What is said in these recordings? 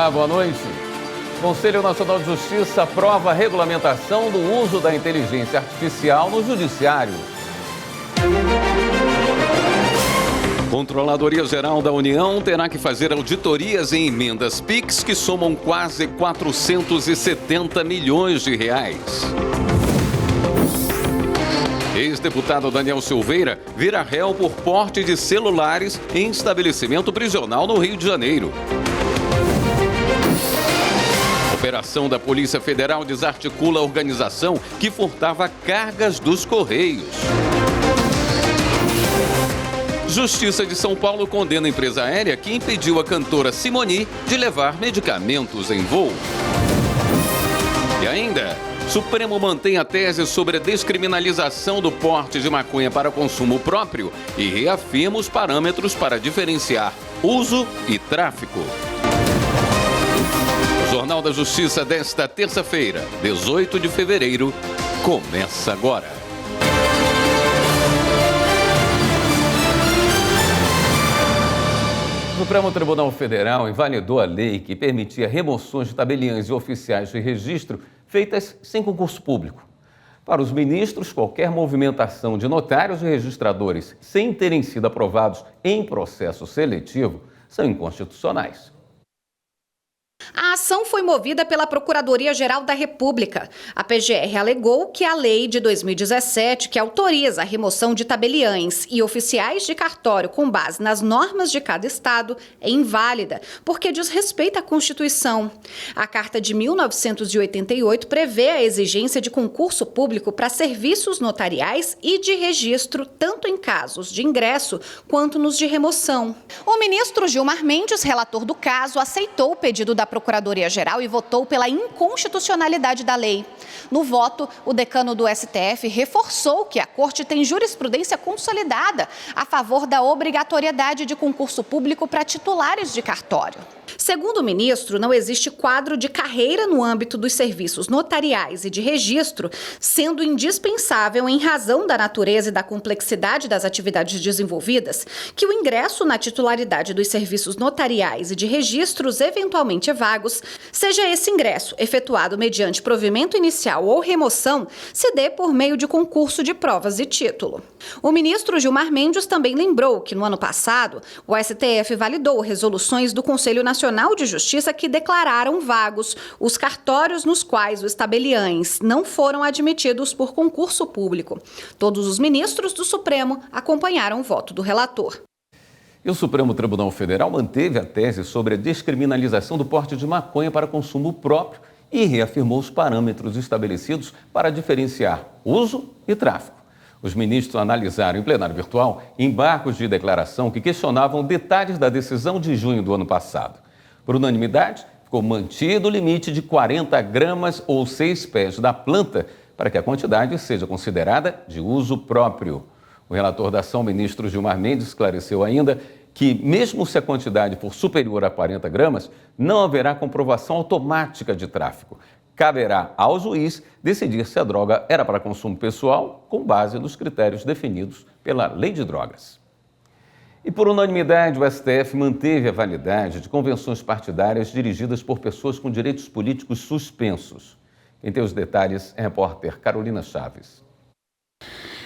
Olá, boa noite. O Conselho Nacional de Justiça aprova a regulamentação do uso da inteligência artificial no Judiciário. Controladoria Geral da União terá que fazer auditorias em emendas PIX que somam quase 470 milhões de reais. Ex-deputado Daniel Silveira vira réu por porte de celulares em estabelecimento prisional no Rio de Janeiro. Operação da Polícia Federal desarticula a organização que furtava cargas dos Correios. Justiça de São Paulo condena a empresa aérea que impediu a cantora Simone de levar medicamentos em voo. E ainda, Supremo mantém a tese sobre a descriminalização do porte de maconha para consumo próprio e reafirma os parâmetros para diferenciar uso e tráfico. O Jornal da Justiça desta terça-feira, 18 de fevereiro, começa agora. O Supremo Tribunal Federal invalidou a lei que permitia remoções de tabeliães e oficiais de registro feitas sem concurso público. Para os ministros, qualquer movimentação de notários e registradores sem terem sido aprovados em processo seletivo são inconstitucionais. A ação foi movida pela Procuradoria-Geral da República. A PGR alegou que a lei de 2017, que autoriza a remoção de tabeliães e oficiais de cartório com base nas normas de cada estado, é inválida, porque diz respeito à Constituição. A Carta de 1988 prevê a exigência de concurso público para serviços notariais e de registro, tanto em casos de ingresso quanto nos de remoção. O ministro Gilmar Mendes, relator do caso, aceitou o pedido da Procuradoria-Geral e votou pela inconstitucionalidade da lei. No voto, o decano do STF reforçou que a Corte tem jurisprudência consolidada a favor da obrigatoriedade de concurso público para titulares de cartório. Segundo o ministro, não existe quadro de carreira no âmbito dos serviços notariais e de registro, sendo indispensável, em razão da natureza e da complexidade das atividades desenvolvidas, que o ingresso na titularidade dos serviços notariais e de registros eventualmente vagos, seja esse ingresso efetuado mediante provimento inicial ou remoção, se dê por meio de concurso de provas e título. O ministro Gilmar Mendes também lembrou que, no ano passado, o STF validou resoluções do Conselho Nacional de Justiça que declararam vagos os cartórios nos quais os tabeliães não foram admitidos por concurso público. Todos os ministros do Supremo acompanharam o voto do relator. E o Supremo Tribunal Federal manteve a tese sobre a descriminalização do porte de maconha para consumo próprio e reafirmou os parâmetros estabelecidos para diferenciar uso e tráfico. Os ministros analisaram em plenário virtual embargos de declaração que questionavam detalhes da decisão de junho do ano passado. Por unanimidade, ficou mantido o limite de 40 gramas ou 6 pés da planta para que a quantidade seja considerada de uso próprio. O relator da ação, ministro Gilmar Mendes, esclareceu ainda que, mesmo se a quantidade for superior a 40 gramas, não haverá comprovação automática de tráfico. Caberá ao juiz decidir se a droga era para consumo pessoal, com base nos critérios definidos pela Lei de Drogas. E por unanimidade, o STF manteve a validade de convenções partidárias dirigidas por pessoas com direitos políticos suspensos. Quem tem os detalhes é a repórter Carolina Chaves.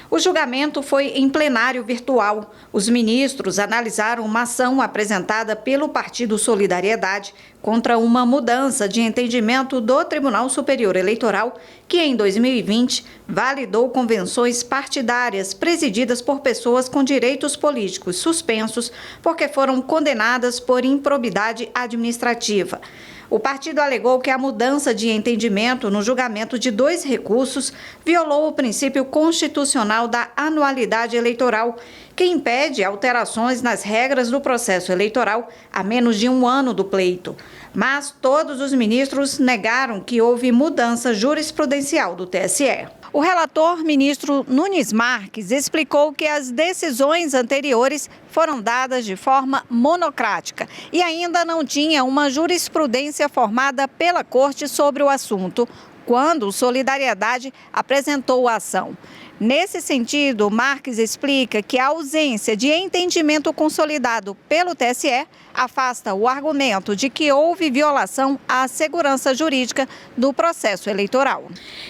O julgamento foi em plenário virtual. Os ministros analisaram uma ação apresentada pelo Partido Solidariedade contra uma mudança de entendimento do Tribunal Superior Eleitoral, que em 2020 validou convenções partidárias presididas por pessoas com direitos políticos suspensos porque foram condenadas por improbidade administrativa. O partido alegou que a mudança de entendimento no julgamento de 2 recursos violou o princípio constitucional da anualidade eleitoral, que impede alterações nas regras do processo eleitoral a menos de 1 ano do pleito. Mas todos os ministros negaram que houve mudança jurisprudencial do TSE. O relator, ministro Nunes Marques, explicou que as decisões anteriores foram dadas de forma monocrática e ainda não tinha uma jurisprudência formada pela Corte sobre o assunto, quando o Solidariedade apresentou a ação. Nesse sentido, Marques explica que a ausência de entendimento consolidado pelo TSE afasta o argumento de que houve violação à segurança jurídica do processo eleitoral.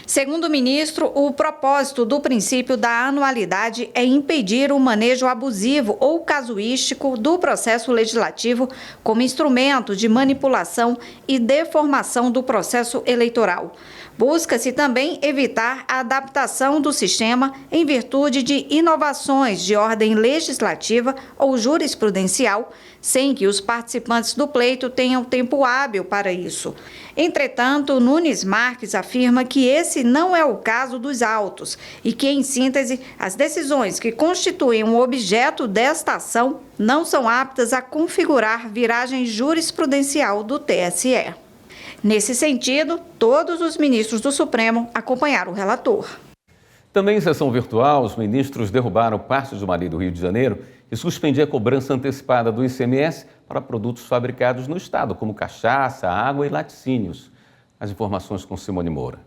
Segundo o ministro, o propósito do princípio da anualidade é impedir o manejo abusivo ou casuístico do processo legislativo como instrumento de manipulação e deformação do processo eleitoral. Busca-se também evitar a adaptação do sistema em virtude de inovações de ordem legislativa ou jurisprudencial, sem que os participantes do pleito tenham tempo hábil para isso. Entretanto, Nunes Marques afirma que esse não é o caso dos autos e que, em síntese, as decisões que constituem o objeto desta ação não são aptas a configurar viragem jurisprudencial do TSE. Nesse sentido, todos os ministros do Supremo acompanharam o relator. Também em sessão virtual, os ministros derrubaram parte de uma lei do Rio de Janeiro que suspendia a cobrança antecipada do ICMS para produtos fabricados no estado, como cachaça, água e laticínios. As informações com Simone Moura.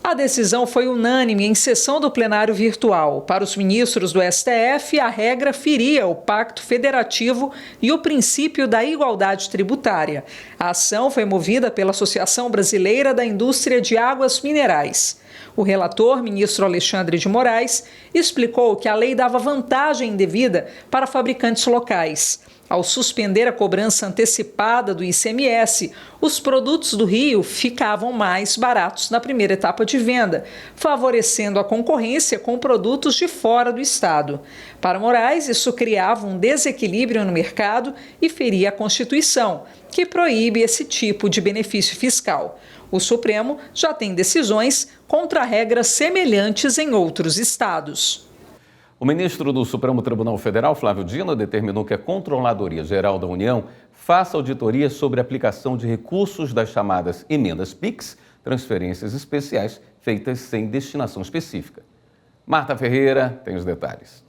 A decisão foi unânime em sessão do plenário virtual. Para os ministros do STF, a regra feria o Pacto Federativo e o princípio da igualdade tributária. A ação foi movida pela Associação Brasileira da Indústria de Águas Minerais. O relator, ministro Alexandre de Moraes, explicou que a lei dava vantagem indevida para fabricantes locais. Ao suspender a cobrança antecipada do ICMS, os produtos do Rio ficavam mais baratos na primeira etapa de venda, favorecendo a concorrência com produtos de fora do estado. Para Moraes, isso criava um desequilíbrio no mercado e feria a Constituição, que proíbe esse tipo de benefício fiscal. O Supremo já tem decisões contra regras semelhantes em outros estados. O ministro do Supremo Tribunal Federal, Flávio Dino, determinou que a Controladoria Geral da União faça auditoria sobre a aplicação de recursos das chamadas emendas PIX, transferências especiais feitas sem destinação específica. Marta Ferreira tem os detalhes.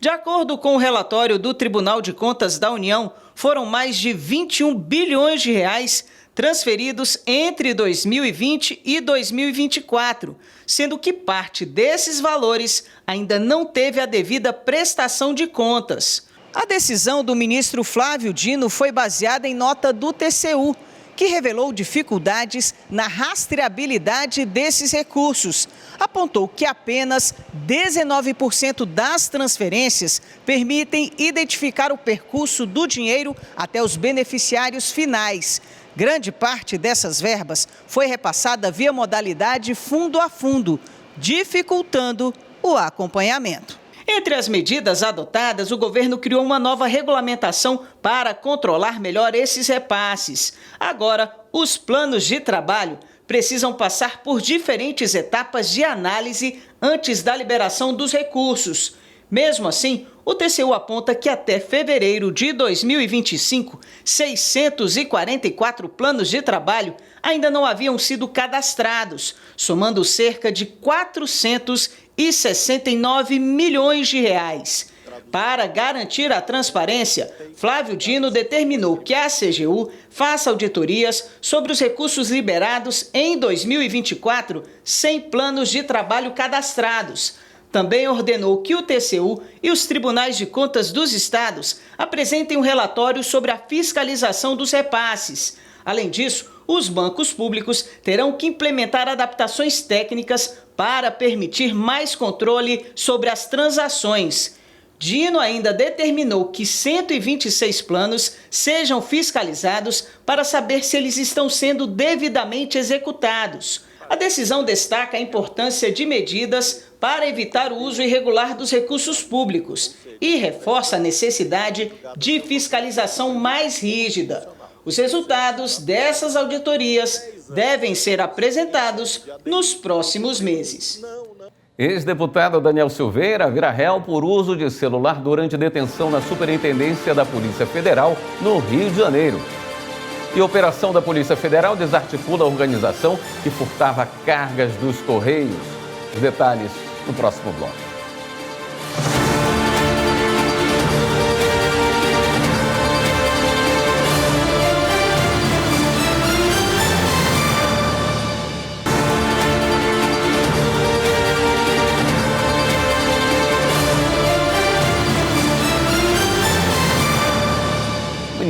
De acordo com o relatório do Tribunal de Contas da União, foram mais de 21 bilhões de reais transferidos entre 2020 e 2024, sendo que parte desses valores ainda não teve a devida prestação de contas. A decisão do ministro Flávio Dino foi baseada em nota do TCU, que revelou dificuldades na rastreabilidade desses recursos. Apontou que apenas 19% das transferências permitem identificar o percurso do dinheiro até os beneficiários finais. Grande parte dessas verbas foi repassada via modalidade fundo a fundo, dificultando o acompanhamento. Entre as medidas adotadas, o governo criou uma nova regulamentação para controlar melhor esses repasses. Agora, os planos de trabalho precisam passar por diferentes etapas de análise antes da liberação dos recursos. Mesmo assim, o TCU aponta que até fevereiro de 2025, 644 planos de trabalho ainda não haviam sido cadastrados, somando cerca de 469 milhões de reais. Para garantir a transparência, Flávio Dino determinou que a CGU faça auditorias sobre os recursos liberados em 2024 sem planos de trabalho cadastrados. Também ordenou que o TCU e os tribunais de contas dos estados apresentem um relatório sobre a fiscalização dos repasses. Além disso, os bancos públicos terão que implementar adaptações técnicas para permitir mais controle sobre as transações. Dino ainda determinou que 126 planos sejam fiscalizados para saber se eles estão sendo devidamente executados. A decisão destaca a importância de medidas para evitar o uso irregular dos recursos públicos e reforça a necessidade de fiscalização mais rígida. Os resultados dessas auditorias devem ser apresentados nos próximos meses. Ex-deputado Daniel Silveira vira réu por uso de celular durante detenção na Superintendência da Polícia Federal, no Rio de Janeiro. E a operação da Polícia Federal desarticula a organização que furtava cargas dos Correios. Os detalhes no próximo bloco.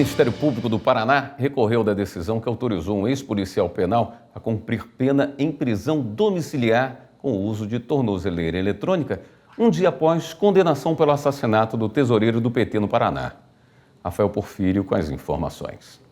Ministério Público do Paraná recorreu da decisão que autorizou um ex-policial penal a cumprir pena em prisão domiciliar com o uso de tornozeleira eletrônica, um dia após condenação pelo assassinato do tesoureiro do PT no Paraná. Rafael Porfírio com as informações.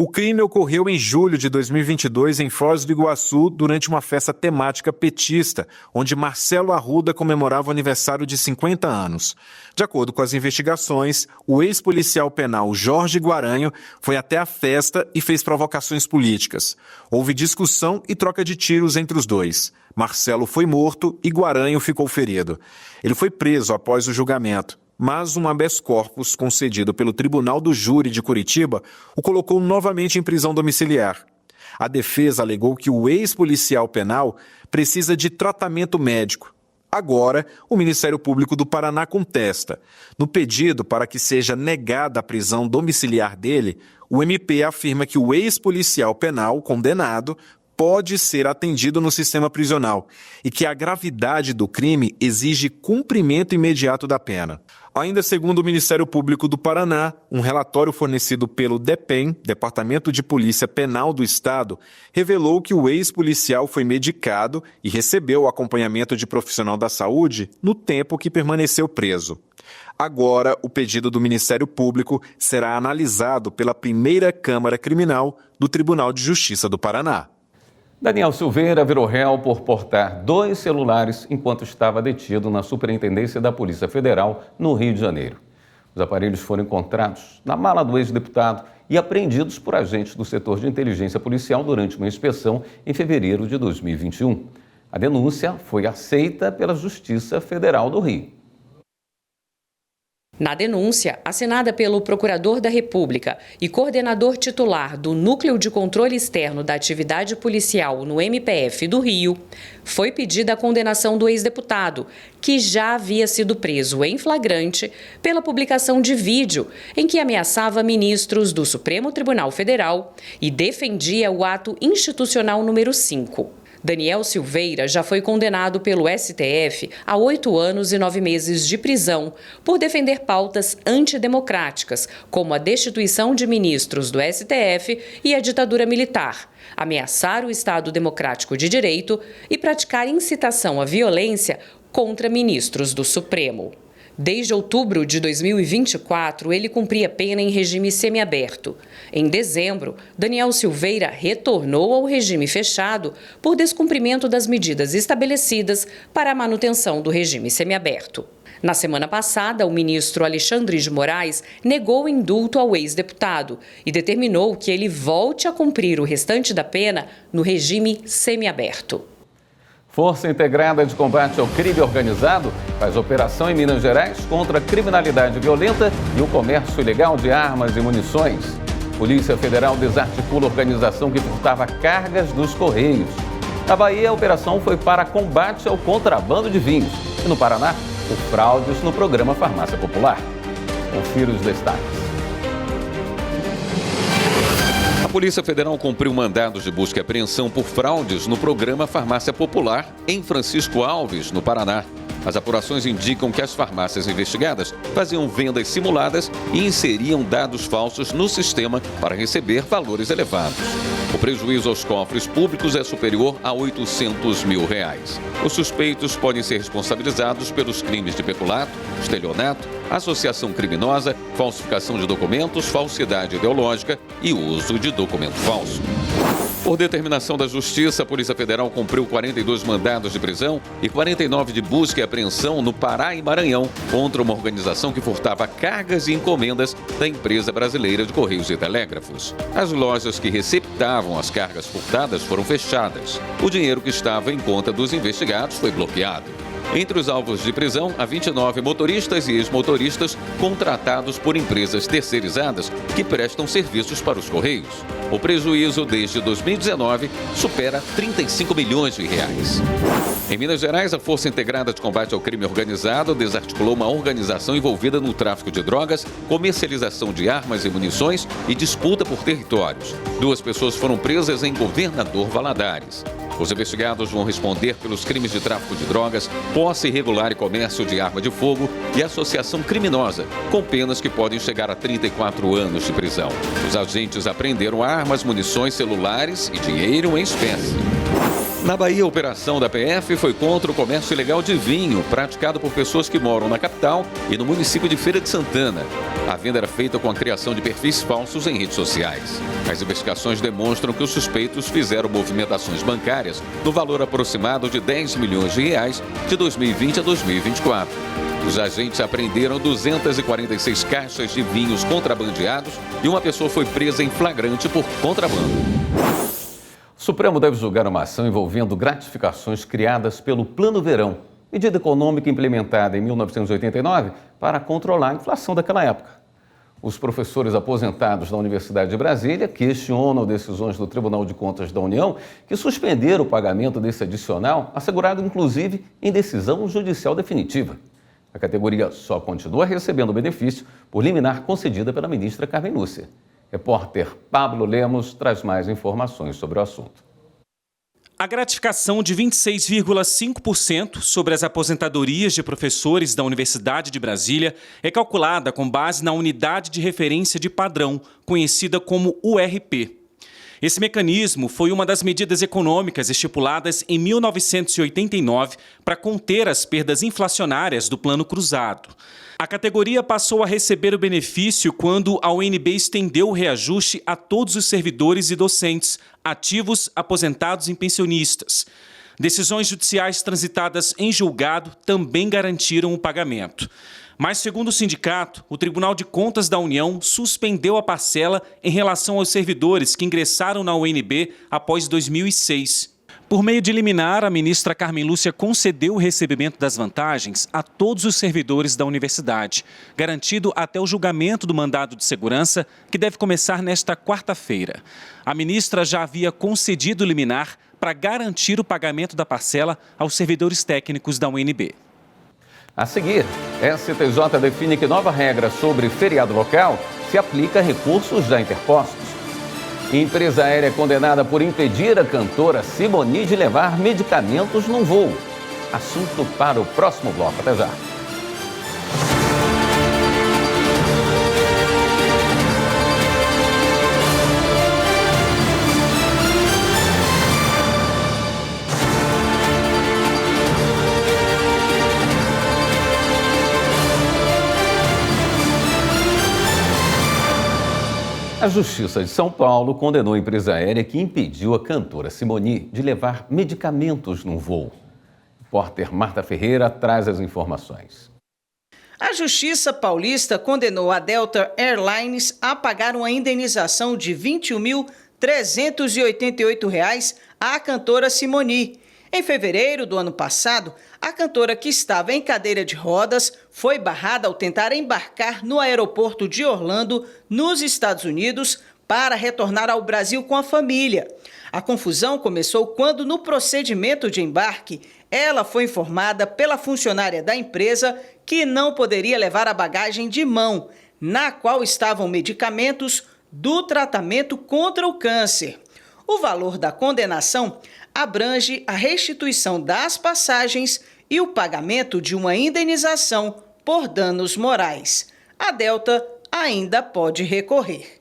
O crime ocorreu em julho de 2022 em Foz do Iguaçu durante uma festa temática petista, onde Marcelo Arruda comemorava o aniversário de 50 anos. De acordo com as investigações, o ex-policial penal Jorge Guaranho foi até a festa e fez provocações políticas. Houve discussão e troca de tiros entre os dois. Marcelo foi morto e Guaranho ficou ferido. Ele foi preso após o julgamento, mas um habeas corpus concedido pelo Tribunal do Júri de Curitiba o colocou novamente em prisão domiciliar. A defesa alegou que o ex-policial penal precisa de tratamento médico. Agora, o Ministério Público do Paraná contesta. No pedido para que seja negada a prisão domiciliar dele, o MP afirma que o ex-policial penal condenado pode ser atendido no sistema prisional e que a gravidade do crime exige cumprimento imediato da pena. Ainda segundo o Ministério Público do Paraná, um relatório fornecido pelo DEPEN, Departamento de Polícia Penal do Estado, revelou que o ex-policial foi medicado e recebeu o acompanhamento de profissional da saúde no tempo que permaneceu preso. Agora, o pedido do Ministério Público será analisado pela primeira Câmara Criminal do Tribunal de Justiça do Paraná. Daniel Silveira virou réu por portar 2 celulares enquanto estava detido na Superintendência da Polícia Federal, no Rio de Janeiro. Os aparelhos foram encontrados na mala do ex-deputado e apreendidos por agentes do setor de inteligência policial durante uma inspeção em fevereiro de 2021. A denúncia foi aceita pela Justiça Federal do Rio. Na denúncia, assinada pelo Procurador da República e coordenador titular do Núcleo de Controle Externo da Atividade Policial no MPF do Rio, foi pedida a condenação do ex-deputado, que já havia sido preso em flagrante pela publicação de vídeo em que ameaçava ministros do Supremo Tribunal Federal e defendia o ato institucional número 5. Daniel Silveira já foi condenado pelo STF a 8 anos e 9 meses de prisão por defender pautas antidemocráticas, como a destituição de ministros do STF e a ditadura militar, ameaçar o Estado Democrático de Direito e praticar incitação à violência contra ministros do Supremo. Desde outubro de 2024, ele cumpria pena em regime semiaberto. Em dezembro, Daniel Silveira retornou ao regime fechado por descumprimento das medidas estabelecidas para a manutenção do regime semiaberto. Na semana passada, o ministro Alexandre de Moraes negou o indulto ao ex-deputado e determinou que ele volte a cumprir o restante da pena no regime semiaberto. Força Integrada de Combate ao Crime Organizado faz operação em Minas Gerais contra a criminalidade violenta e o comércio ilegal de armas e munições. Polícia Federal desarticula a organização que furtava cargas dos Correios. Na Bahia, a operação foi para combate ao contrabando de vinhos. E no Paraná, por fraudes no programa Farmácia Popular. Confira os destaques. A Polícia Federal cumpriu mandados de busca e apreensão por fraudes no programa Farmácia Popular em Francisco Alves, no Paraná. As apurações indicam que as farmácias investigadas faziam vendas simuladas e inseriam dados falsos no sistema para receber valores elevados. O prejuízo aos cofres públicos é superior a R$800 mil. Os suspeitos podem ser responsabilizados pelos crimes de peculato, estelionato, associação criminosa, falsificação de documentos, falsidade ideológica e uso de documento falso. Por determinação da Justiça, a Polícia Federal cumpriu 42 mandados de prisão e 49 de busca e apreensão no Pará e Maranhão contra uma organização que furtava cargas e encomendas da empresa brasileira de Correios e Telégrafos. As lojas que receptavam as cargas furtadas foram fechadas. O dinheiro que estava em conta dos investigados foi bloqueado. Entre os alvos de prisão, há 29 motoristas e ex-motoristas contratados por empresas terceirizadas que prestam serviços para os Correios. O prejuízo desde 2019 supera R$35 milhões. Em Minas Gerais, a Força Integrada de Combate ao Crime Organizado desarticulou uma organização envolvida no tráfico de drogas, comercialização de armas e munições e disputa por territórios. 2 pessoas foram presas em Governador Valadares. Os investigados vão responder pelos crimes de tráfico de drogas, posse irregular e comércio de arma de fogo e associação criminosa, com penas que podem chegar a 34 anos de prisão. Os agentes apreenderam armas, munições, celulares e dinheiro em espécie. Na Bahia, a operação da PF foi contra o comércio ilegal de vinho, praticado por pessoas que moram na capital e no município de Feira de Santana. A venda era feita com a criação de perfis falsos em redes sociais. As investigações demonstram que os suspeitos fizeram movimentações bancárias no valor aproximado de 10 milhões de reais de 2020 a 2024. Os agentes apreenderam 246 caixas de vinhos contrabandeados e uma pessoa foi presa em flagrante por contrabando. O Supremo deve julgar uma ação envolvendo gratificações criadas pelo Plano Verão, medida econômica implementada em 1989 para controlar a inflação daquela época. Os professores aposentados da Universidade de Brasília questionam decisões do Tribunal de Contas da União que suspenderam o pagamento desse adicional, assegurado inclusive em decisão judicial definitiva. A categoria só continua recebendo o benefício por liminar concedida pela ministra Carmen Lúcia. Repórter Pablo Lemos traz mais informações sobre o assunto. A gratificação de 26,5% sobre as aposentadorias de professores da Universidade de Brasília é calculada com base na unidade de referência de padrão, conhecida como URP. Esse mecanismo foi uma das medidas econômicas estipuladas em 1989 para conter as perdas inflacionárias do Plano Cruzado. A categoria passou a receber o benefício quando a UNB estendeu o reajuste a todos os servidores e docentes, ativos, aposentados e pensionistas. Decisões judiciais transitadas em julgado também garantiram o pagamento. Mas, segundo o sindicato, o Tribunal de Contas da União suspendeu a parcela em relação aos servidores que ingressaram na UNB após 2006. Por meio de liminar, a ministra Carmen Lúcia concedeu o recebimento das vantagens a todos os servidores da universidade, garantido até o julgamento do mandado de segurança, que deve começar nesta quarta-feira. A ministra já havia concedido liminar para garantir o pagamento da parcela aos servidores técnicos da UNB. A seguir, STJ define que nova regra sobre feriado local se aplica a recursos já interpostos. Empresa aérea condenada por impedir a cantora Simone de levar medicamentos num voo. Assunto para o próximo bloco. Até já. A Justiça de São Paulo condenou a empresa aérea que impediu a cantora Simone de levar medicamentos num voo. O repórter Marta Ferreira traz as informações. A Justiça Paulista condenou a Delta Airlines a pagar uma indenização de R$ 21.388 à cantora Simone. Em fevereiro do ano passado, a cantora, que estava em cadeira de rodas, foi barrada ao tentar embarcar no aeroporto de Orlando, nos Estados Unidos, para retornar ao Brasil com a família. A confusão começou quando, no procedimento de embarque, ela foi informada pela funcionária da empresa que não poderia levar a bagagem de mão, na qual estavam medicamentos do tratamento contra o câncer. O valor da condenação abrange a restituição das passagens e o pagamento de uma indenização por danos morais. A Delta ainda pode recorrer.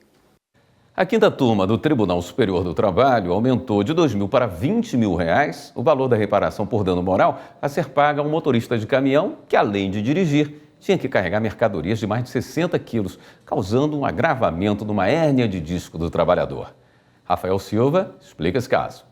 A quinta turma do Tribunal Superior do Trabalho aumentou de R$ 2.000 para R$ 20.000 o valor da reparação por dano moral a ser paga a um motorista de caminhão que, além de dirigir, tinha que carregar mercadorias de mais de 60 quilos, causando um agravamento numa hérnia de disco do trabalhador. Rafael Silva explica esse caso.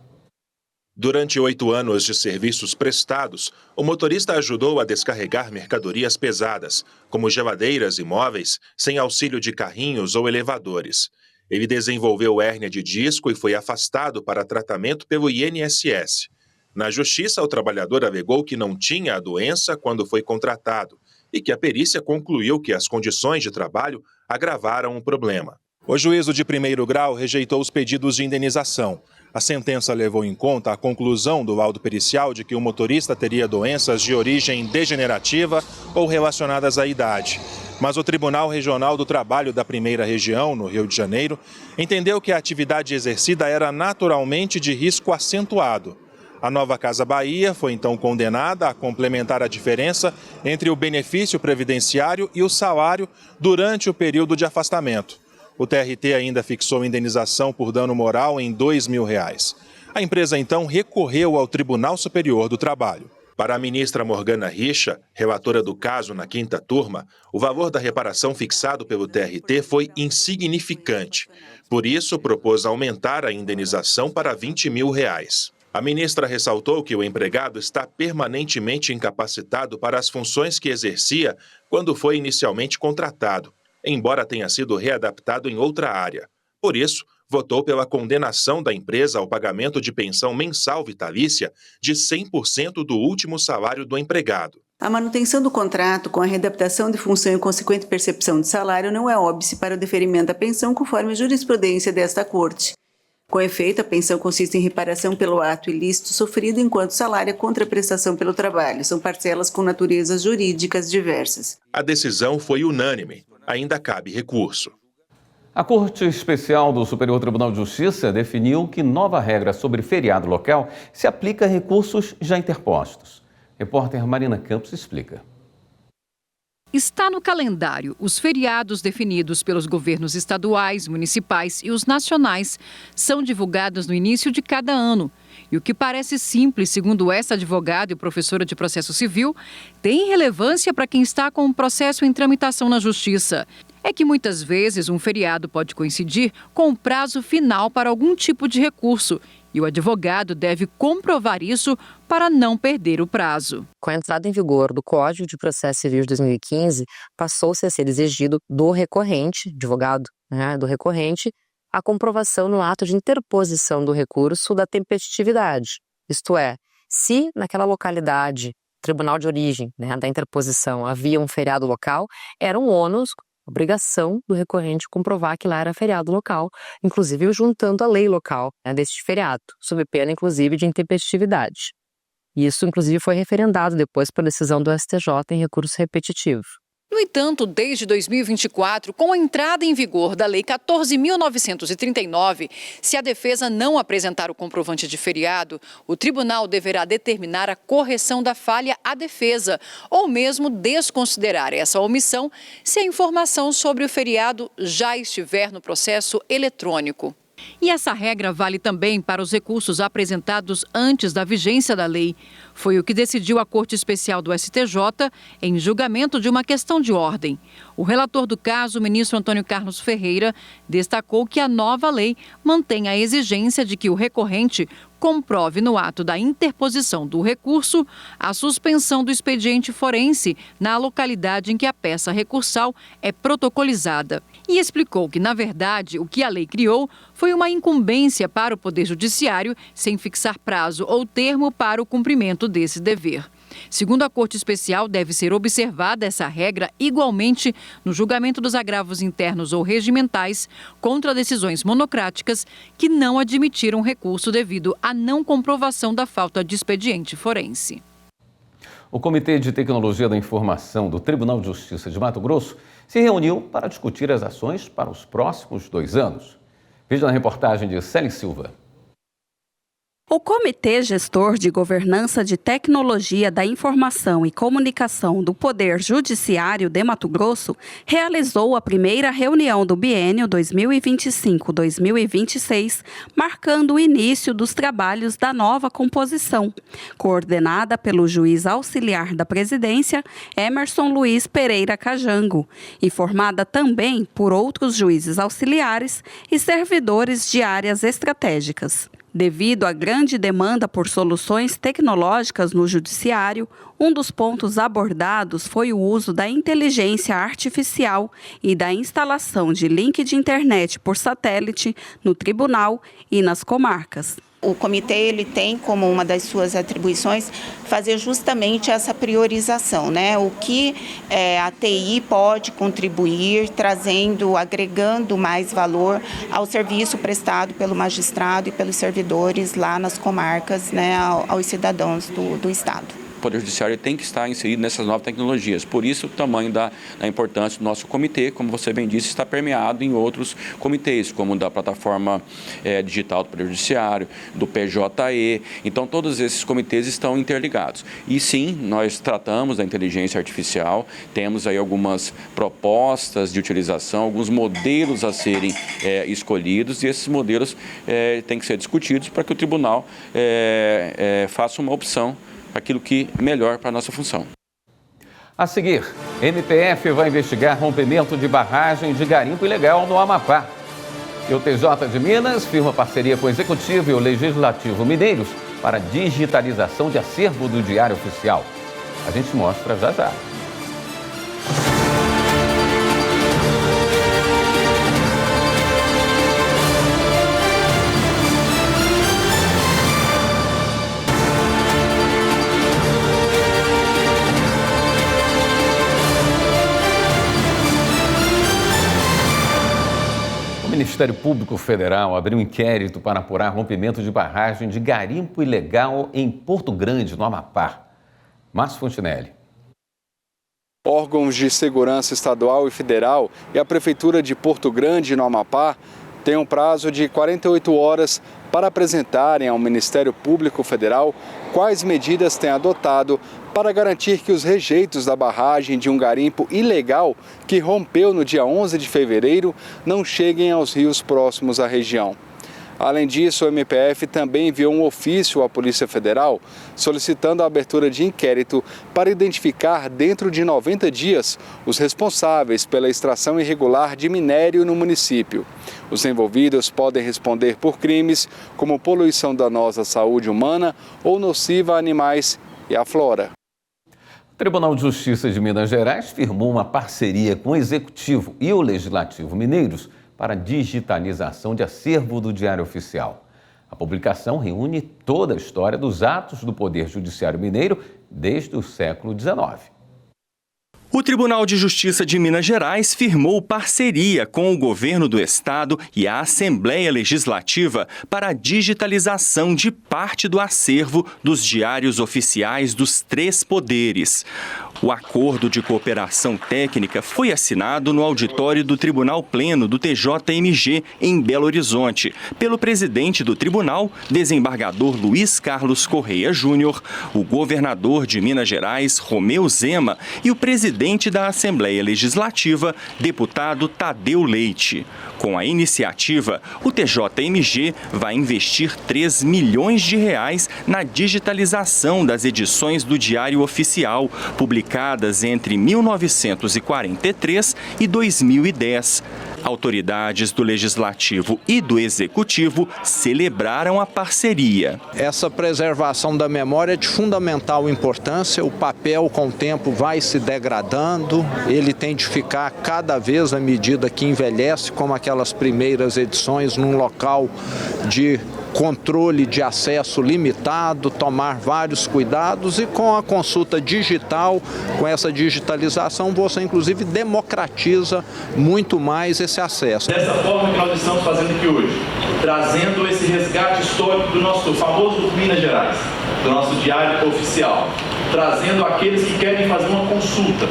Durante 8 anos de serviços prestados, o motorista ajudou a descarregar mercadorias pesadas, como geladeiras e móveis, sem auxílio de carrinhos ou elevadores. Ele desenvolveu hérnia de disco e foi afastado para tratamento pelo INSS. Na justiça, o trabalhador alegou que não tinha a doença quando foi contratado e que a perícia concluiu que as condições de trabalho agravaram o problema. O juízo de primeiro grau rejeitou os pedidos de indenização. A sentença levou em conta a conclusão do laudo pericial de que o motorista teria doenças de origem degenerativa ou relacionadas à idade. Mas o Tribunal Regional do Trabalho da Primeira Região, no Rio de Janeiro, entendeu que a atividade exercida era naturalmente de risco acentuado. A Nova Casa Bahia foi então condenada a complementar a diferença entre o benefício previdenciário e o salário durante o período de afastamento. O TRT ainda fixou indenização por dano moral em R$ 2.000. A empresa então recorreu ao Tribunal Superior do Trabalho. Para a ministra Morgana Richa, relatora do caso na 5ª turma, o valor da reparação fixado pelo TRT foi insignificante. Por isso, propôs aumentar a indenização para R$ 20.000. A ministra ressaltou que o empregado está permanentemente incapacitado para as funções que exercia quando foi inicialmente contratado, embora tenha sido readaptado em outra área. Por isso, votou pela condenação da empresa ao pagamento de pensão mensal vitalícia de 100% do último salário do empregado. A manutenção do contrato com a readaptação de função e consequente percepção de salário não é óbice para o deferimento da pensão conforme a jurisprudência desta Corte. Com efeito, a pensão consiste em reparação pelo ato ilícito sofrido enquanto salário é contraprestação pelo trabalho. São parcelas com naturezas jurídicas diversas. A decisão foi unânime. Ainda cabe recurso. A Corte Especial do Superior Tribunal de Justiça definiu que nova regra sobre feriado local se aplica a recursos já interpostos. Repórter Marina Campos explica. Está no calendário. Os feriados definidos pelos governos estaduais, municipais e os nacionais são divulgados no início de cada ano. E o que parece simples, segundo esta advogada e professora de processo civil, tem relevância para quem está com um processo em tramitação na Justiça. É que muitas vezes um feriado pode coincidir com o prazo final para algum tipo de recurso. E o advogado deve comprovar isso para não perder o prazo. Com a entrada em vigor do Código de Processo Civil de 2015, passou-se a ser exigido do recorrente, advogado, do recorrente, a comprovação no ato de interposição do recurso da tempestividade. Isto é, se naquela localidade, tribunal de origem, da interposição, havia um feriado local, era um ônus, obrigação do recorrente comprovar que lá era feriado local, inclusive juntando a lei local deste feriado, sob pena, inclusive, de intempestividade. Isso, inclusive, foi referendado depois por decisão do STJ em recurso repetitivo. No entanto, desde 2024, com a entrada em vigor da Lei 14.939, se a defesa não apresentar o comprovante de feriado, o tribunal deverá determinar a correção da falha à defesa, ou mesmo desconsiderar essa omissão se a informação sobre o feriado já estiver no processo eletrônico. E essa regra vale também para os recursos apresentados antes da vigência da lei. Foi o que decidiu a Corte Especial do STJ em julgamento de uma questão de ordem. O relator do caso, o ministro Antônio Carlos Ferreira, destacou que a nova lei mantém a exigência de que o recorrente comprove no ato da interposição do recurso a suspensão do expediente forense na localidade em que a peça recursal é protocolizada. E explicou que, na verdade, o que a lei criou foi uma incumbência para o Poder Judiciário sem fixar prazo ou termo para o cumprimento desse dever. Segundo a Corte Especial, deve ser observada essa regra igualmente no julgamento dos agravos internos ou regimentais contra decisões monocráticas que não admitiram recurso devido à não comprovação da falta de expediente forense. O Comitê de Tecnologia da Informação do Tribunal de Justiça de Mato Grosso se reuniu para discutir as ações para os próximos 2 anos. Veja na reportagem de Célia Silva. O Comitê Gestor de Governança de Tecnologia da Informação e Comunicação do Poder Judiciário de Mato Grosso realizou a primeira reunião do biênio 2025-2026, marcando o início dos trabalhos da nova composição, coordenada pelo juiz auxiliar da presidência, Emerson Luiz Pereira Cajango, e formada também por outros juízes auxiliares e servidores de áreas estratégicas. Devido à grande demanda por soluções tecnológicas no judiciário, um dos pontos abordados foi o uso da inteligência artificial e da instalação de link de internet por satélite no tribunal e nas comarcas. O comitê ele tem como uma das suas atribuições fazer justamente essa priorização, o que a TI pode contribuir, agregando mais valor ao serviço prestado pelo magistrado e pelos servidores lá nas comarcas, aos cidadãos do Estado. Poder Judiciário tem que estar inserido nessas novas tecnologias. Por isso, o tamanho da importância do nosso comitê, como você bem disse, está permeado em outros comitês, como da plataforma digital do Poder Judiciário, do PJE. Então, todos esses comitês estão interligados. E sim, nós tratamos da inteligência artificial, temos aí algumas propostas de utilização, alguns modelos a serem escolhidos, e esses modelos têm que ser discutidos para que o tribunal faça uma opção, aquilo que melhor para a nossa função. A seguir, MPF vai investigar rompimento de barragem de garimpo ilegal no Amapá. E o TJ de Minas firma parceria com o Executivo e o Legislativo Mineiros para digitalização de acervo do Diário Oficial. A gente mostra já já. O Ministério Público Federal abriu um inquérito para apurar rompimento de barragem de garimpo ilegal em Porto Grande, no Amapá. Márcio Fontinelli. Órgãos de segurança estadual e federal e a Prefeitura de Porto Grande, no Amapá, têm um prazo de 48 horas para apresentarem ao Ministério Público Federal quais medidas têm adotado para garantir que os rejeitos da barragem de um garimpo ilegal que rompeu no dia 11 de fevereiro não cheguem aos rios próximos à região. Além disso, o MPF também enviou um ofício à Polícia Federal solicitando a abertura de inquérito para identificar dentro de 90 dias os responsáveis pela extração irregular de minério no município. Os envolvidos podem responder por crimes como poluição danosa à saúde humana ou nociva a animais e à flora. O Tribunal de Justiça de Minas Gerais firmou uma parceria com o Executivo e o Legislativo Mineiros para a digitalização de acervo do Diário Oficial. A publicação reúne toda a história dos atos do Poder Judiciário Mineiro desde o século XIX. O Tribunal de Justiça de Minas Gerais firmou parceria com o governo do estado e a Assembleia Legislativa para a digitalização de parte do acervo dos diários oficiais dos três poderes. O acordo de cooperação técnica foi assinado no auditório do Tribunal Pleno do TJMG, em Belo Horizonte, pelo presidente do tribunal, desembargador Luiz Carlos Correia Júnior, o governador de Minas Gerais, Romeu Zema, e o presidente da Assembleia Legislativa, deputado Tadeu Leite. Com a iniciativa, o TJMG vai investir 3 milhões de reais na digitalização das edições do Diário Oficial, publicadas entre 1943 e 2010. Autoridades do Legislativo e do Executivo celebraram a parceria. Essa preservação da memória é de fundamental importância. O papel, com o tempo, vai se degradando. Ele tem de ficar cada vez à medida que envelhece, como aquelas primeiras edições, num local de controle de acesso limitado, tomar vários cuidados, e com a consulta digital, com essa digitalização, você inclusive democratiza muito mais esse acesso. Dessa forma que nós estamos fazendo aqui hoje, trazendo esse resgate histórico do nosso famoso Minas Gerais, do nosso Diário Oficial, trazendo aqueles que querem fazer uma consulta,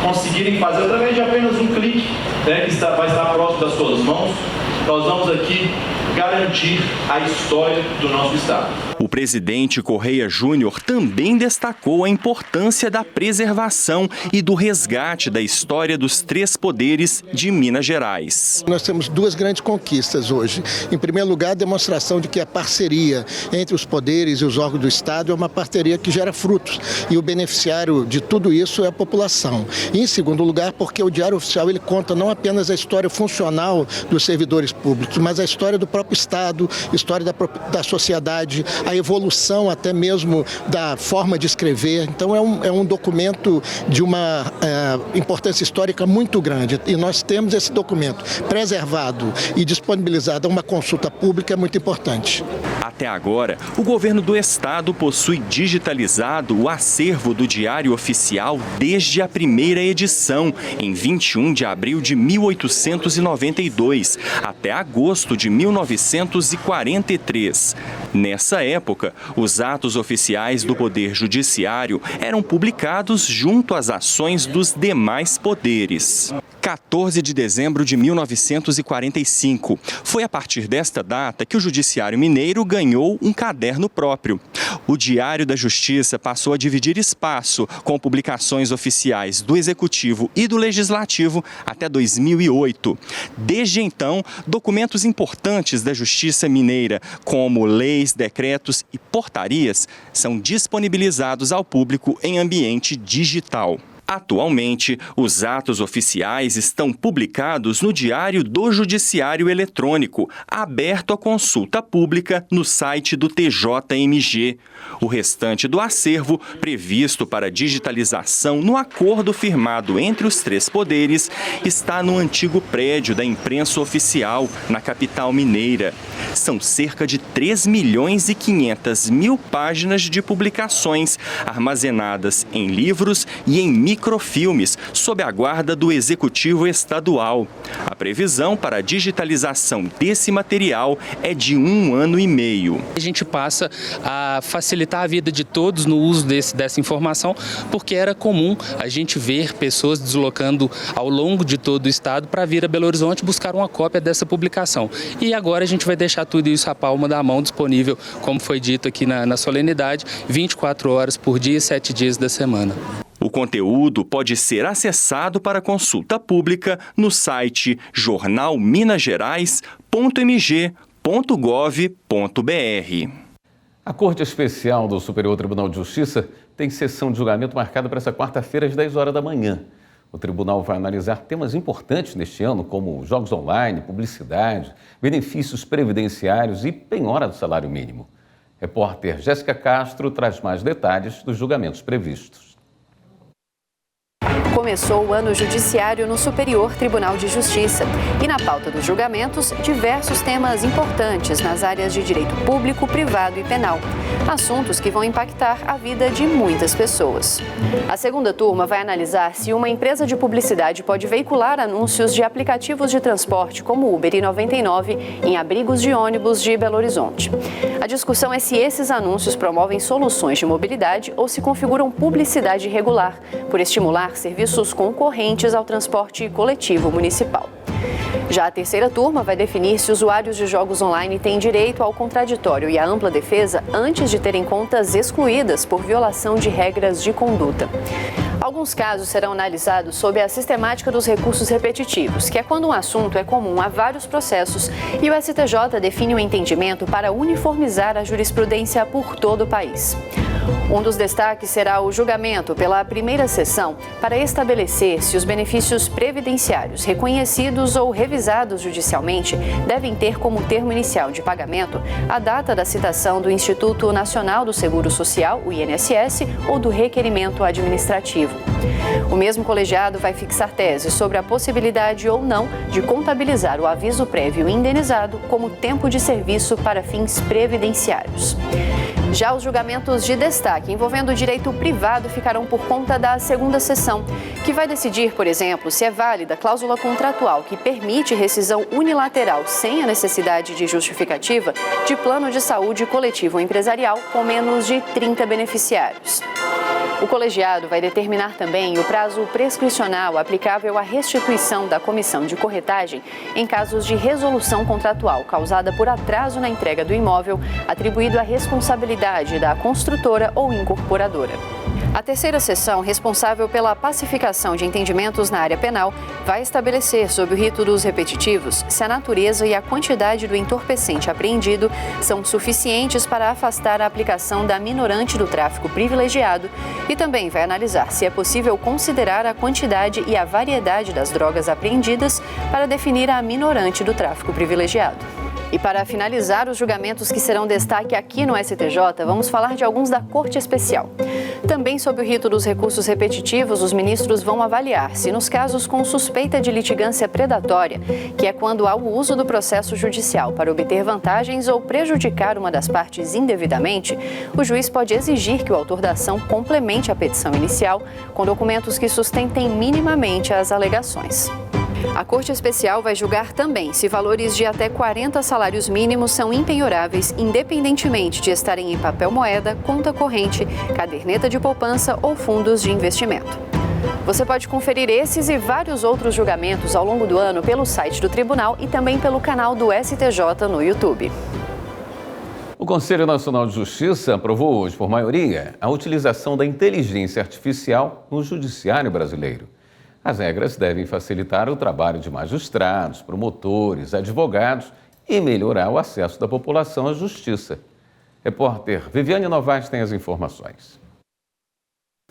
conseguirem fazer através de apenas um clique, né, que vai estar próximo das suas mãos. Nós vamos aqui garantir a história do nosso estado. O presidente Correia Júnior também destacou a importância da preservação e do resgate da história dos três poderes de Minas Gerais. Nós temos duas grandes conquistas hoje. Em primeiro lugar, a demonstração de que a parceria entre os poderes e os órgãos do Estado é uma parceria que gera frutos. E o beneficiário de tudo isso é a população. E, em segundo lugar, porque o Diário Oficial ele conta não apenas a história funcional dos servidores públicos, mas a história do próprio Estado, história da sociedade, a evolução até mesmo da forma de escrever. Então é um documento de uma importância histórica muito grande. E nós temos esse documento preservado e disponibilizado a uma consulta pública, é muito importante. Até agora, o governo do estado possui digitalizado o acervo do Diário Oficial desde a primeira edição, em 21 de abril de 1892, até agosto de 1943. Nessa época, os atos oficiais do Poder Judiciário eram publicados junto às ações dos demais poderes. 14 de dezembro de 1945. Foi a partir desta data que o Judiciário Mineiro ganhou um caderno próprio. O Diário da Justiça passou a dividir espaço com publicações oficiais do Executivo e do Legislativo até 2008. Desde então, documentos importantes da Justiça Mineira, como leis, decretos e portarias, são disponibilizados ao público em ambiente digital. Atualmente, os atos oficiais estão publicados no Diário do Judiciário Eletrônico, aberto à consulta pública no site do TJMG. O restante do acervo, previsto para digitalização no acordo firmado entre os três poderes, está no antigo prédio da Imprensa Oficial, na capital mineira. São cerca de 3.500.000 páginas de publicações, armazenadas em livros e em microfilmes, sob a guarda do Executivo Estadual. A previsão para a digitalização desse material é de 1 ano e meio. A gente passa a facilitar a vida de todos no uso dessa informação, porque era comum a gente ver pessoas deslocando ao longo de todo o estado para vir a Belo Horizonte buscar uma cópia dessa publicação. E agora a gente vai deixar tudo isso à palma da mão, disponível, como foi dito aqui na solenidade, 24 horas por dia, 7 dias da semana. O conteúdo pode ser acessado para consulta pública no site jornalminagerais.mg.gov.br. A Corte Especial do Superior Tribunal de Justiça tem sessão de julgamento marcada para essa quarta-feira às 10 horas da manhã. O tribunal vai analisar temas importantes neste ano, como jogos online, publicidade, benefícios previdenciários e penhora do salário mínimo. Repórter Jéssica Castro traz mais detalhes dos julgamentos previstos. Começou o ano judiciário no Superior Tribunal de Justiça e na pauta dos julgamentos, diversos temas importantes nas áreas de direito público, privado e penal. Assuntos que vão impactar a vida de muitas pessoas. A segunda turma vai analisar se uma empresa de publicidade pode veicular anúncios de aplicativos de transporte como Uber e 99 em abrigos de ônibus de Belo Horizonte. A discussão é se esses anúncios promovem soluções de mobilidade ou se configuram publicidade irregular, por estimular serviços concorrentes ao transporte coletivo municipal. Já a terceira turma vai definir se usuários de jogos online têm direito ao contraditório e à ampla defesa antes de terem contas excluídas por violação de regras de conduta. Alguns casos serão analisados sob a sistemática dos recursos repetitivos, que é quando um assunto é comum a vários processos e o STJ define o entendimento para uniformizar a jurisprudência por todo o país. Um dos destaques será o julgamento pela primeira sessão para estabelecer se os benefícios previdenciários reconhecidos ou revisados judicialmente devem ter como termo inicial de pagamento a data da citação do Instituto Nacional do Seguro Social, o INSS, ou do requerimento administrativo. O mesmo colegiado vai fixar tese sobre a possibilidade ou não de contabilizar o aviso prévio indenizado como tempo de serviço para fins previdenciários. Já os julgamentos de destaque envolvendo o direito privado ficarão por conta da segunda sessão, que vai decidir, por exemplo, se é válida a cláusula contratual que permite rescisão unilateral sem a necessidade de justificativa de plano de saúde coletivo empresarial com menos de 30 beneficiários. O colegiado vai determinar também o prazo prescricional aplicável à restituição da comissão de corretagem em casos de resolução contratual causada por atraso na entrega do imóvel, atribuído à responsabilidade da construtora ou incorporadora. A terceira sessão, responsável pela pacificação de entendimentos na área penal, vai estabelecer, sob o rito dos repetitivos, se a natureza e a quantidade do entorpecente apreendido são suficientes para afastar a aplicação da minorante do tráfico privilegiado e também vai analisar se é possível considerar a quantidade e a variedade das drogas apreendidas para definir a minorante do tráfico privilegiado. E para finalizar os julgamentos que serão destaque aqui no STJ, vamos falar de alguns da Corte Especial. Também sob o rito dos recursos repetitivos, os ministros vão avaliar se nos casos com suspeita de litigância predatória, que é quando há o uso do processo judicial para obter vantagens ou prejudicar uma das partes indevidamente, o juiz pode exigir que o autor da ação complemente a petição inicial com documentos que sustentem minimamente as alegações. A Corte Especial vai julgar também se valores de até 40 salários mínimos são impenhoráveis, independentemente de estarem em papel moeda, conta corrente, caderneta de poupança ou fundos de investimento. Você pode conferir esses e vários outros julgamentos ao longo do ano pelo site do Tribunal e também pelo canal do STJ no YouTube. O Conselho Nacional de Justiça aprovou hoje, por maioria, a utilização da inteligência artificial no judiciário brasileiro. As regras devem facilitar o trabalho de magistrados, promotores, advogados e melhorar o acesso da população à justiça. Repórter Viviane Novaes tem as informações.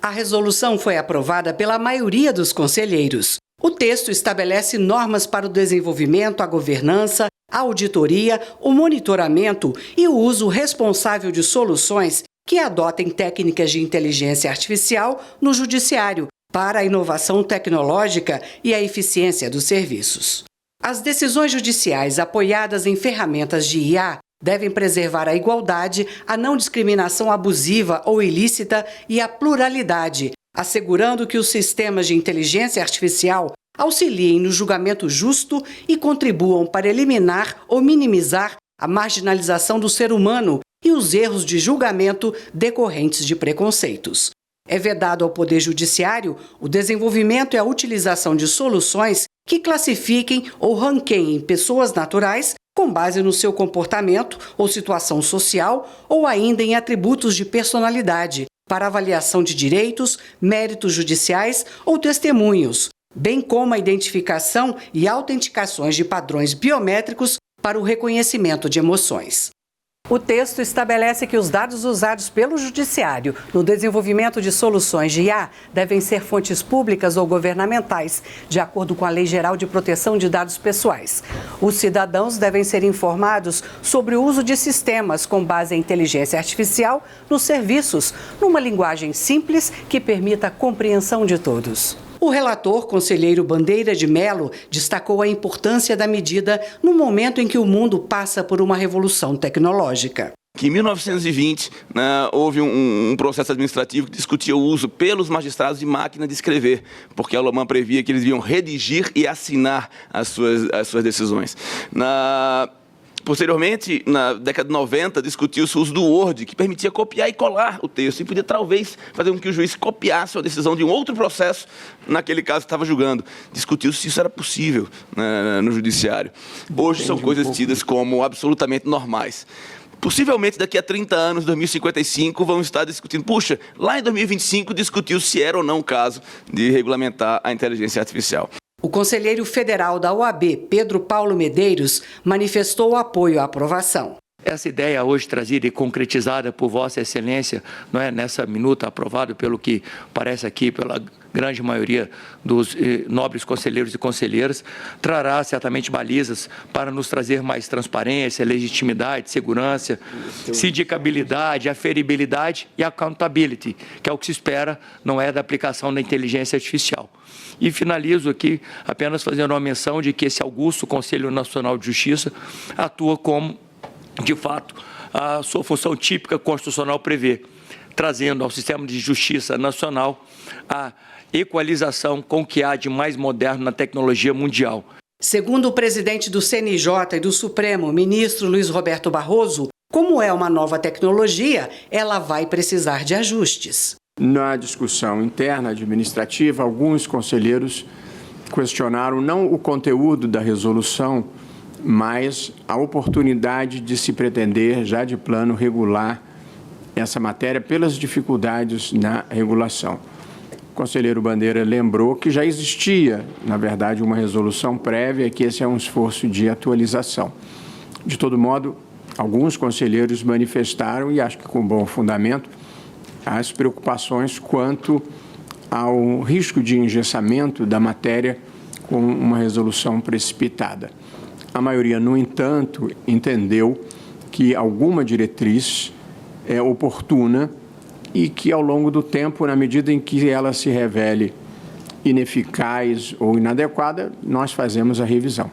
A resolução foi aprovada pela maioria dos conselheiros. O texto estabelece normas para o desenvolvimento, a governança, a auditoria, o monitoramento e o uso responsável de soluções que adotem técnicas de inteligência artificial no judiciário para a inovação tecnológica e a eficiência dos serviços. As decisões judiciais apoiadas em ferramentas de IA devem preservar a igualdade, a não discriminação abusiva ou ilícita e a pluralidade, assegurando que os sistemas de inteligência artificial auxiliem no julgamento justo e contribuam para eliminar ou minimizar a marginalização do ser humano e os erros de julgamento decorrentes de preconceitos. É vedado ao Poder Judiciário o desenvolvimento e a utilização de soluções que classifiquem ou ranqueiem pessoas naturais com base no seu comportamento ou situação social ou ainda em atributos de personalidade, para avaliação de direitos, méritos judiciais ou testemunhos, bem como a identificação e autenticações de padrões biométricos para o reconhecimento de emoções. O texto estabelece que os dados usados pelo Judiciário no desenvolvimento de soluções de IA devem ser fontes públicas ou governamentais, de acordo com a Lei Geral de Proteção de Dados Pessoais. Os cidadãos devem ser informados sobre o uso de sistemas com base em inteligência artificial nos serviços, numa linguagem simples que permita a compreensão de todos. O relator, conselheiro Bandeira de Mello, destacou a importância da medida no momento em que o mundo passa por uma revolução tecnológica. Que em 1920 houve um processo administrativo que discutia o uso pelos magistrados de máquina de escrever, porque a Lohmann previa que eles iam redigir e assinar as suas decisões. Posteriormente, na década de 90, discutiu-se o uso do Word, que permitia copiar e colar o texto e podia talvez fazer com que o juiz copiasse a decisão de um outro processo, naquele caso que estava julgando. Discutiu-se se isso era possível no judiciário. Hoje são coisas tidas como absolutamente normais. Possivelmente, daqui a 30 anos, 2055, vamos estar discutindo, puxa, lá em 2025 discutiu se era ou não o caso de regulamentar a inteligência artificial. O conselheiro federal da OAB, Pedro Paulo Medeiros, manifestou o apoio à aprovação. Essa ideia hoje trazida e concretizada por Vossa Excelência, não é, nessa minuta aprovado pelo que parece aqui pela grande maioria dos nobres conselheiros e conselheiras, trará certamente balizas para nos trazer mais transparência, legitimidade, segurança, sindicabilidade, aferibilidade e accountability, que é o que se espera, não é, da aplicação da inteligência artificial. E finalizo aqui apenas fazendo uma menção de que esse augusto Conselho Nacional de Justiça atua como, de fato, a sua função típica constitucional prevê, trazendo ao sistema de justiça nacional a equalização com o que há de mais moderno na tecnologia mundial. Segundo o presidente do CNJ e do Supremo, ministro Luiz Roberto Barroso, como é uma nova tecnologia, ela vai precisar de ajustes. Na discussão interna administrativa, alguns conselheiros questionaram não o conteúdo da resolução, mas a oportunidade de se pretender, já de plano, regular essa matéria pelas dificuldades na regulação. O conselheiro Bandeira lembrou que já existia, na verdade, uma resolução prévia, que esse é um esforço de atualização. De todo modo, alguns conselheiros manifestaram, e acho que com bom fundamento, as preocupações quanto ao risco de engessamento da matéria com uma resolução precipitada. A maioria, no entanto, entendeu que alguma diretriz é oportuna e que, ao longo do tempo, na medida em que ela se revele ineficaz ou inadequada, nós fazemos a revisão.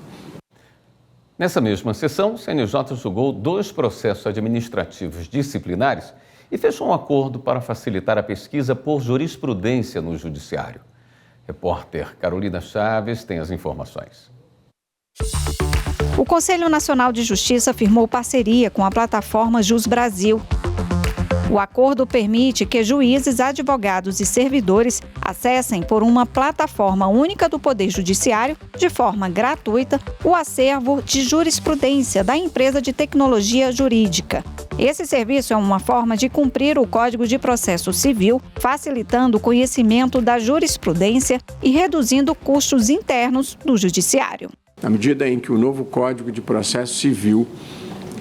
Nessa mesma sessão, o CNJ julgou 2 processos administrativos disciplinares e fechou um acordo para facilitar a pesquisa por jurisprudência no Judiciário. Repórter Carolina Chaves tem as informações. O Conselho Nacional de Justiça firmou parceria com a plataforma Jus Brasil. O acordo permite que juízes, advogados e servidores acessem por uma plataforma única do Poder Judiciário, de forma gratuita, o acervo de jurisprudência da empresa de tecnologia jurídica. Esse serviço é uma forma de cumprir o Código de Processo Civil, facilitando o conhecimento da jurisprudência e reduzindo custos internos do Judiciário. Na medida em que o novo Código de Processo Civil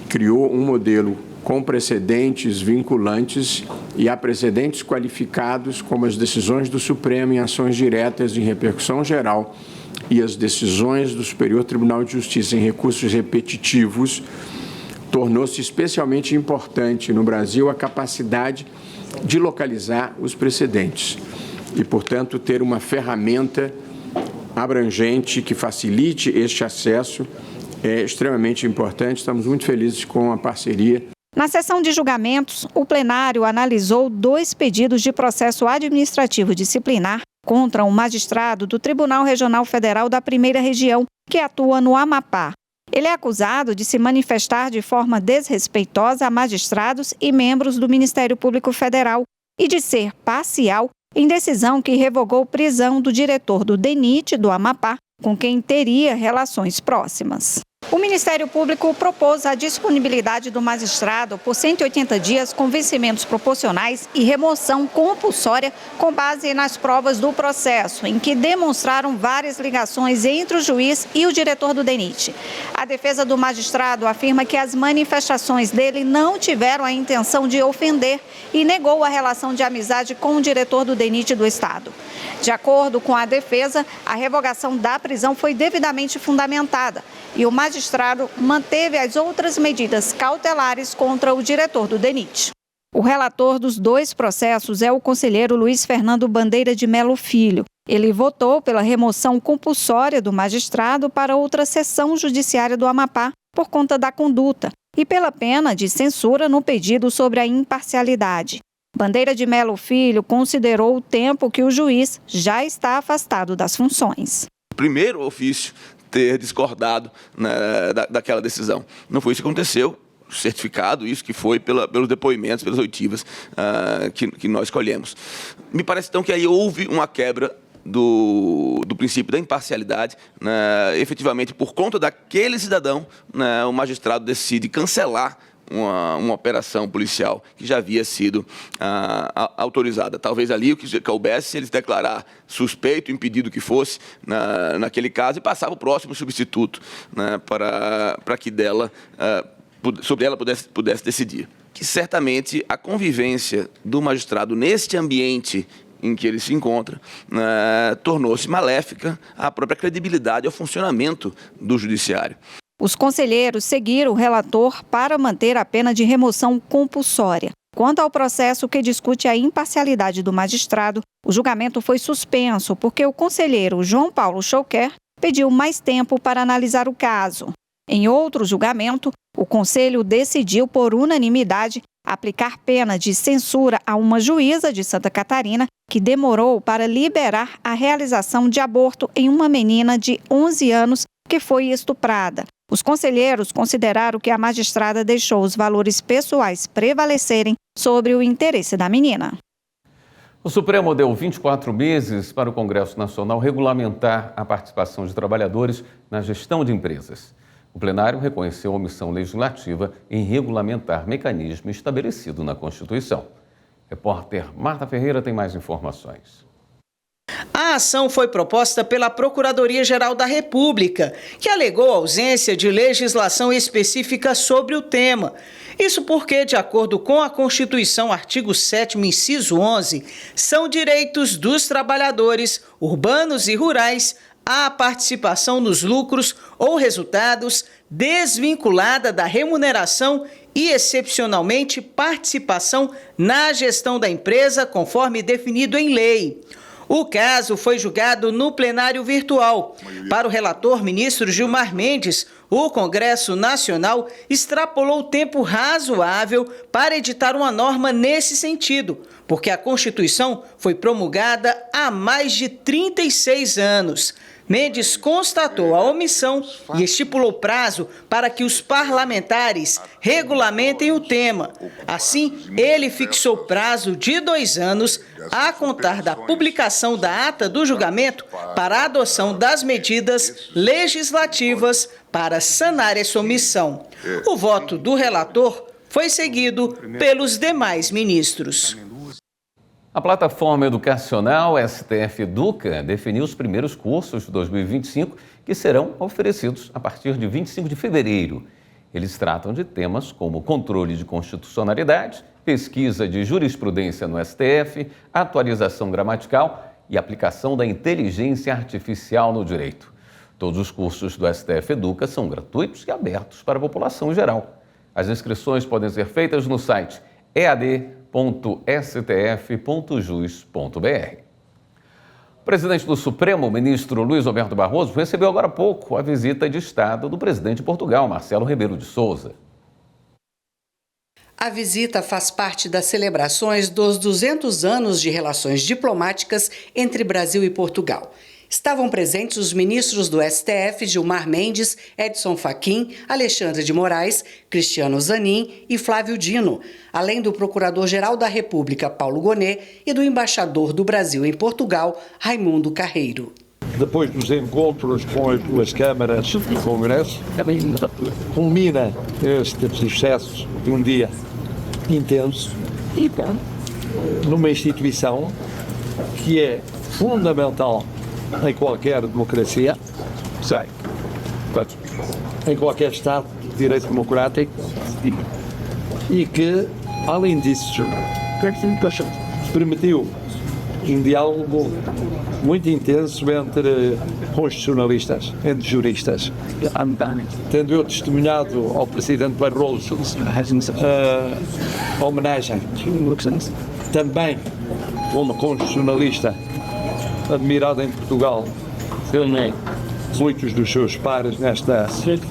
criou um modelo com precedentes vinculantes e há precedentes qualificados como as decisões do Supremo em ações diretas de repercussão geral e as decisões do Superior Tribunal de Justiça em recursos repetitivos, tornou-se especialmente importante no Brasil a capacidade de localizar os precedentes e, portanto, ter uma ferramenta abrangente que facilite este acesso é extremamente importante. Estamos muito felizes com a parceria. Na sessão de julgamentos, o plenário analisou 2 pedidos de processo administrativo disciplinar contra um magistrado do Tribunal Regional Federal da Primeira Região, que atua no Amapá. Ele é acusado de se manifestar de forma desrespeitosa a magistrados e membros do Ministério Público Federal e de ser parcial em decisão que revogou prisão do diretor do DENIT do Amapá, com quem teria relações próximas. O Ministério Público propôs a disponibilidade do magistrado por 180 dias com vencimentos proporcionais e remoção compulsória com base nas provas do processo, em que demonstraram várias ligações entre o juiz e o diretor do DENIT. A defesa do magistrado afirma que as manifestações dele não tiveram a intenção de ofender e negou a relação de amizade com o diretor do DENIT do Estado. De acordo com a defesa, a revogação da prisão foi devidamente fundamentada e o magistrado manteve as outras medidas cautelares contra o diretor do DENIT. O relator dos 2 processos é o conselheiro Luiz Fernando Bandeira de Melo Filho. Ele votou pela remoção compulsória do magistrado para outra seção judiciária do Amapá por conta da conduta e pela pena de censura no pedido sobre a imparcialidade. Bandeira de Melo Filho considerou o tempo que o juiz já está afastado das funções. Primeiro ofício ter discordado, né, daquela decisão. Não foi isso que aconteceu, certificado isso que foi pelos depoimentos, pelas oitivas que nós escolhemos. Me parece então que aí houve uma quebra do princípio da imparcialidade, né, efetivamente por conta daquele cidadão, né, o magistrado decide cancelar uma operação policial que já havia sido autorizada. Talvez ali o que coubesse eles declarar suspeito, impedido que fosse naquele caso e passar para o próximo substituto, né, para que sobre ela pudesse decidir. Que certamente a convivência do magistrado neste ambiente em que ele se encontra, tornou-se maléfica à própria credibilidade, ao funcionamento do judiciário. Os conselheiros seguiram o relator para manter a pena de remoção compulsória. Quanto ao processo que discute a imparcialidade do magistrado, o julgamento foi suspenso porque o conselheiro João Paulo Chouquer pediu mais tempo para analisar o caso. Em outro julgamento, o Conselho decidiu por unanimidade aplicar pena de censura a uma juíza de Santa Catarina que demorou para liberar a realização de aborto em uma menina de 11 anos que foi estuprada. Os conselheiros consideraram que a magistrada deixou os valores pessoais prevalecerem sobre o interesse da menina. O Supremo deu 24 meses para o Congresso Nacional regulamentar a participação de trabalhadores na gestão de empresas. O plenário reconheceu a omissão legislativa em regulamentar mecanismo estabelecido na Constituição. Repórter Marta Ferreira tem mais informações. A ação foi proposta pela Procuradoria-Geral da República, que alegou ausência de legislação específica sobre o tema. Isso porque, de acordo com a Constituição, artigo 7º, inciso 11, são direitos dos trabalhadores, urbanos e rurais, a participação nos lucros ou resultados desvinculada da remuneração e, excepcionalmente, participação na gestão da empresa, conforme definido em lei. O caso foi julgado no plenário virtual. Para o relator, ministro Gilmar Mendes, o Congresso Nacional extrapolou o tempo razoável para editar uma norma nesse sentido, porque a Constituição foi promulgada há mais de 36 anos. Mendes constatou a omissão e estipulou prazo para que os parlamentares regulamentem o tema. Assim, ele fixou prazo de 2 anos a contar da publicação da ata do julgamento para a adoção das medidas legislativas para sanar essa omissão. O voto do relator foi seguido pelos demais ministros. A plataforma educacional STF Educa definiu os primeiros cursos de 2025 que serão oferecidos a partir de 25 de fevereiro. Eles tratam de temas como controle de constitucionalidade, pesquisa de jurisprudência no STF, atualização gramatical e aplicação da inteligência artificial no direito. Todos os cursos do STF Educa são gratuitos e abertos para a população em geral. As inscrições podem ser feitas no site ead.stf.jus.br. O presidente do Supremo, o ministro Luiz Roberto Barroso, recebeu agora há pouco a visita de Estado do presidente de Portugal, Marcelo Rebelo de Sousa. A visita faz parte das celebrações dos 200 anos de relações diplomáticas entre Brasil e Portugal. Estavam presentes os ministros do STF, Gilmar Mendes, Edson Fachin, Alexandre de Moraes, Cristiano Zanin e Flávio Dino, além do Procurador-Geral da República, Paulo Gonet, e do embaixador do Brasil em Portugal, Raimundo Carreiro. Depois dos encontros com as duas câmaras do Congresso, culmina este processo de um dia intenso numa instituição que é fundamental em qualquer democracia, em qualquer Estado de direito democrático e que, além disso, permitiu um diálogo muito intenso entre constitucionalistas, entre juristas. Tendo eu testemunhado ao Presidente Barroso a homenagem também como constitucionalista admirado em Portugal, muitos dos seus pares nesta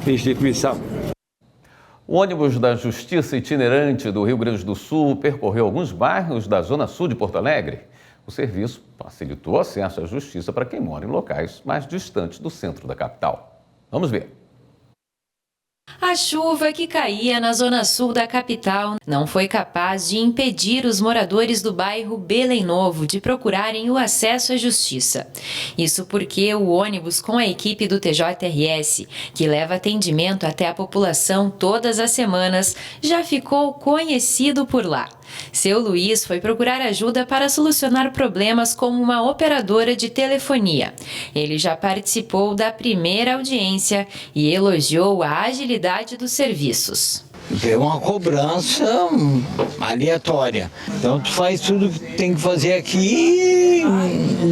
instituição. O ônibus da Justiça itinerante do Rio Grande do Sul percorreu alguns bairros da Zona Sul de Porto Alegre. O serviço facilitou o acesso à justiça para quem mora em locais mais distantes do centro da capital. Vamos ver. A chuva que caía na zona sul da capital não foi capaz de impedir os moradores do bairro Belém Novo de procurarem o acesso à justiça. Isso porque o ônibus com a equipe do TJRS, que leva atendimento até a população todas as semanas, já ficou conhecido por lá. Seu Luiz foi procurar ajuda para solucionar problemas como uma operadora de telefonia. Ele já participou da primeira audiência e elogiou a agilidade dos serviços. É uma cobrança aleatória. Então tu faz tudo o que tem que fazer aqui e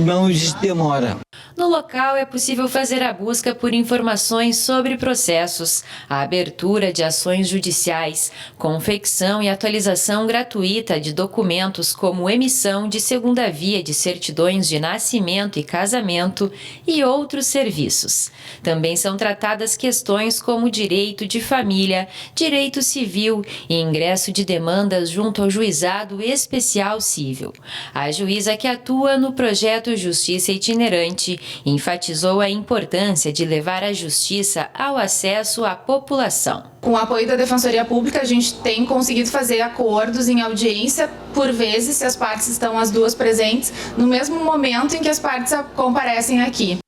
não existe demora. No local é possível fazer a busca por informações sobre processos, a abertura de ações judiciais, confecção e atualização gratuita de documentos como emissão de segunda via de certidões de nascimento e casamento e outros serviços. Também são tratadas questões como direito de família, direito civil e ingresso de demandas junto ao Juizado Especial Cível. A juíza que atua no projeto Justiça Itinerante enfatizou a importância de levar a justiça ao acesso à população. Com o apoio da Defensoria Pública, a gente tem conseguido fazer acordos em audiência, por vezes, se as partes estão as duas presentes, no mesmo momento em que as partes comparecem aqui.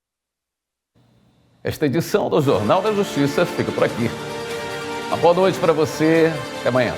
Esta edição do Jornal da Justiça fica por aqui. Uma boa noite para você. Até amanhã.